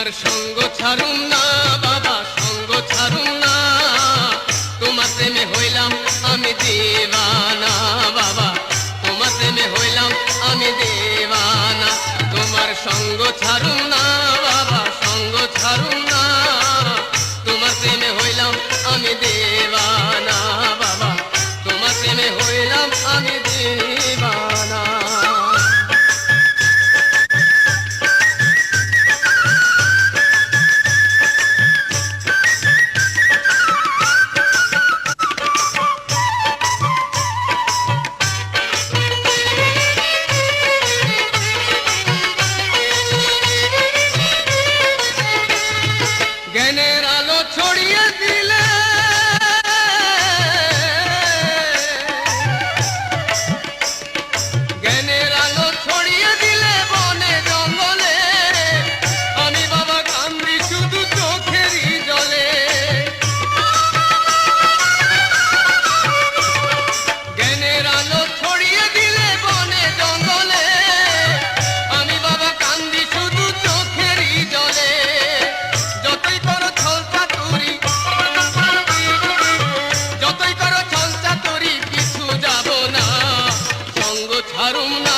তোমার সঙ্গ ছাড়ুম না বাবা, সঙ্গ ছাড়ুম না। তোমার প্রেমে হইলাম আমি দিওয়ানা বাবা, তোমার প্রেমে হইলাম আমি দিওয়ানা। তোমার সঙ্গ ছাড়ুম না বাবা, সঙ্গ ছাড়ুম না। তোমার প্রেমে হইলাম আমি দিওয়ানা বাবা, তোমার প্রেমে হইলাম আমি দিওয়ানা। জ্ঞানের আলো ছড়িয়ে দিলে, জ্ঞানের আলো ছড়িয়ে দিলে বনে জঙ্গলে, আমি বাবা কান্দি শুধু চোখেরই জলে। জ্ঞানের আলো ছড়িয়ে দিলে বনে জঙ্গলে, আমি বাবা কান্দি শুধু চোখেরই জলে। যতই করো ছলচাতুরি, যতই করো ছলচাতুরি, পিছু যাব না, সঙ্গ ছাড়ুম না